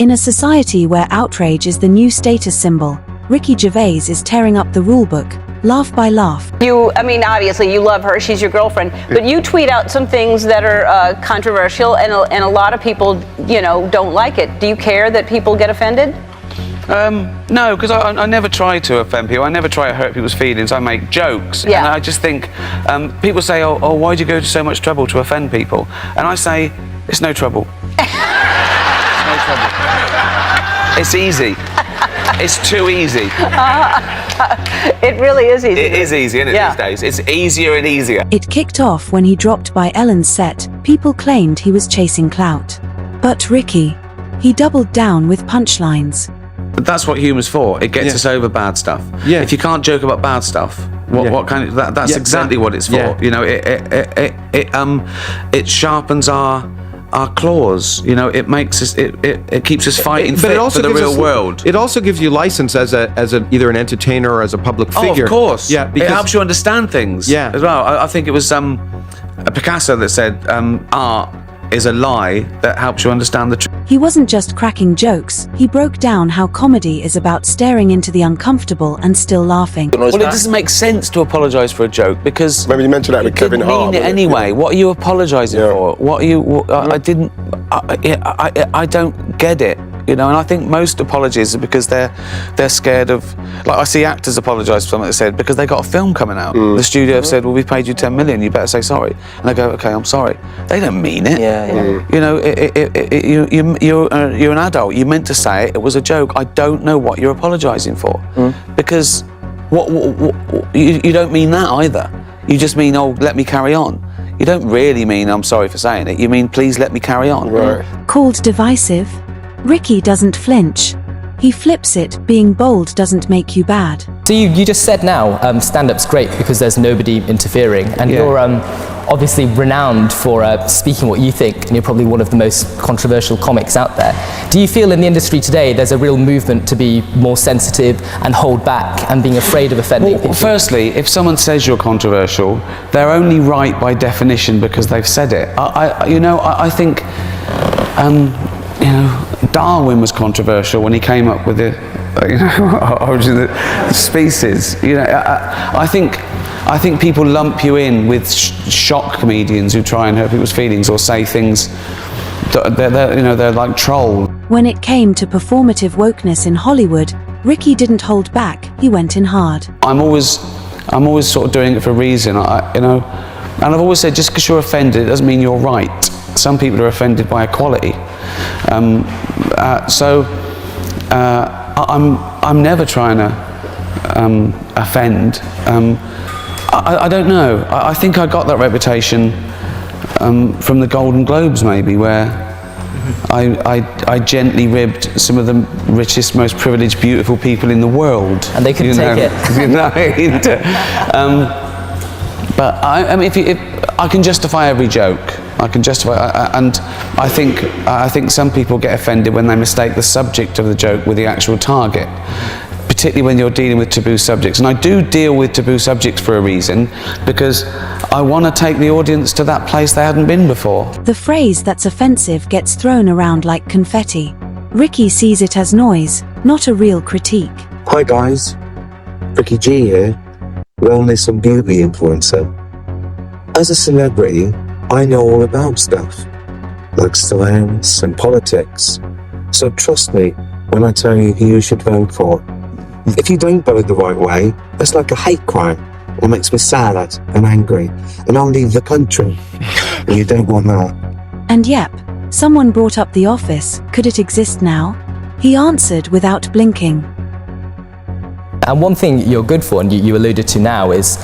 In a society where outrage is the new status symbol, Ricky Gervais is tearing up the rulebook, laugh by laugh. I mean, obviously you love her, she's your girlfriend, but you tweet out some things that are controversial, and a lot of people, don't like it. Do you care that people get offended? No, because I never try to offend people. I never try to hurt people's feelings. I make jokes. Yeah. And I just think, people say, oh, why'd you go to so much trouble to offend people? And I say, it's no trouble. It's no trouble. It's easy. It's too easy. It really is easy. It is easy, isn't it, these days? It's easier and easier. It kicked off when he dropped by Ellen's set. People claimed he was chasing clout. But Ricky, he doubled down with punchlines. But that's what humour's for. It gets us over bad stuff. Yeah. If you can't joke about bad stuff, what kind of that's exactly what it's for. Yeah. It sharpens our claws. It makes us. It keeps us fighting fit for the real world. It also gives you license as either an entertainer or as a public figure. Oh, of course. Yeah, because it helps you understand things. Yeah. As well. I think it was Picasso that said art is a lie that helps you understand the truth. He wasn't just cracking jokes, he broke down how comedy is about staring into the uncomfortable and still laughing. Well, it doesn't make sense to apologise for a joke because Remember you mentioned that with Kevin Hart. Mean it anyway. What are you apologising for? What are you? I don't get it. And I think most apologies are because they're scared of. Like I see actors apologise for something they said because they got a film coming out. The studio have said, "Well, we paid you 10 million. You better say sorry." And they go, "Okay, I'm sorry." They don't mean it. You're an adult. You meant to say it. It was a joke. I don't know what you're apologising for because what you don't mean that either. You just mean, "Oh, let me carry on." You don't really mean, "I'm sorry for saying it." You mean, "Please let me carry on." Right. Called divisive, Ricky doesn't flinch. He flips it, being bold doesn't make you bad. So you just said now, stand-up's great because there's nobody interfering, and you're obviously renowned for speaking what you think, and you're probably one of the most controversial comics out there. Do you feel in the industry today there's a real movement to be more sensitive and hold back and being afraid of offending people? Firstly, if someone says you're controversial, they're only right by definition because they've said it. I think, Darwin was controversial when he came up with the origin of the species. I think people lump you in with shock comedians who try and hurt people's feelings or say things that they're like trolls. When it came to performative wokeness in Hollywood, Ricky didn't hold back, he went in hard. I'm always sort of doing it for a reason, and I've always said just because you're offended it doesn't mean you're right. Some people are offended by equality. I'm never trying to offend. I don't know. I think I got that reputation from the Golden Globes, maybe, where I gently ribbed some of the richest, most privileged, beautiful people in the world. And they couldn't take it. But I mean, if I can justify every joke. I can justify, and I think some people get offended when they mistake the subject of the joke with the actual target, particularly when you're dealing with taboo subjects. And I do deal with taboo subjects for a reason, because I want to take the audience to that place they hadn't been before. The phrase that's offensive gets thrown around like confetti. Ricky sees it as noise, not a real critique. Hi guys, Ricky G here, wellness and beauty influencer. As a celebrity, I know all about stuff, like science and politics. So trust me when I tell you who you should vote for. If you don't vote the right way, that's like a hate crime. It makes me sad and angry, and I'll leave the country. And you don't want that. And yep, someone brought up The Office. Could it exist now? He answered without blinking. And one thing you're good for, and you alluded to now, is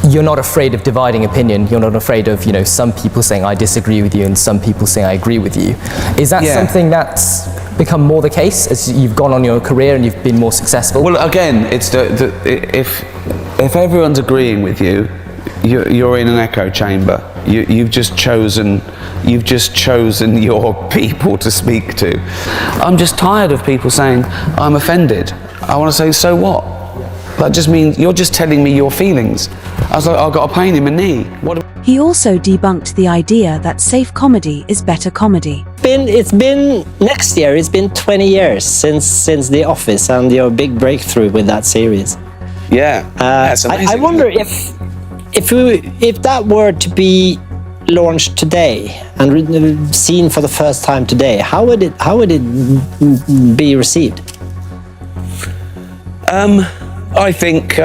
you're not afraid of dividing opinion. You're not afraid of, some people saying I disagree with you and some people saying I agree with you. Is that something that's become more the case as you've gone on your career and you've been more successful? Well, again, it's if everyone's agreeing with you, you're in an echo chamber. You've just chosen your people to speak to. I'm just tired of people saying I'm offended. I want to say, so what? That just means you're just telling me your feelings. I was like, I've got a pain in my knee. What? He also debunked the idea that safe comedy is better comedy. It's been next year. It's been 20 years since The Office and your big breakthrough with that series. Yeah, that's amazing. I wonder if that were to be launched today and seen for the first time today, how would it be received? I think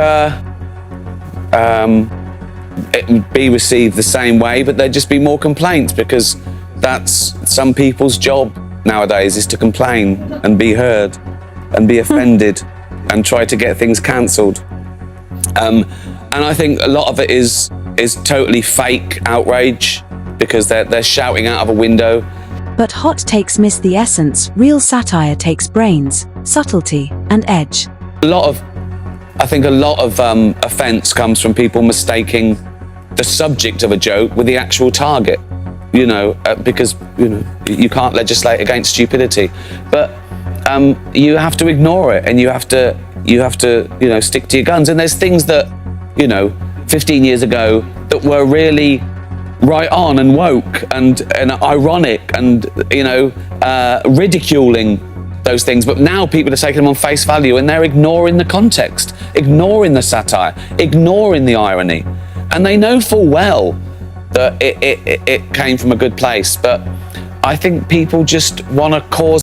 it would be received the same way, but there'd just be more complaints, because that's some people's job nowadays, is to complain and be heard and be offended and try to get things cancelled. And I think a lot of it is totally fake outrage, because they're shouting out of a window. But hot takes miss the essence. Real satire takes brains, subtlety, and edge. I think a lot of offence comes from people mistaking the subject of a joke with the actual target, because, you can't legislate against stupidity. But you have to ignore it, and you have to stick to your guns. And there's things that, 15 years ago that were really right on and woke and ironic and, ridiculing those things, but now people are taking them on face value, and they're ignoring the context, ignoring the satire, ignoring the irony, and they know full well that it came from a good place. But I think people just want to cause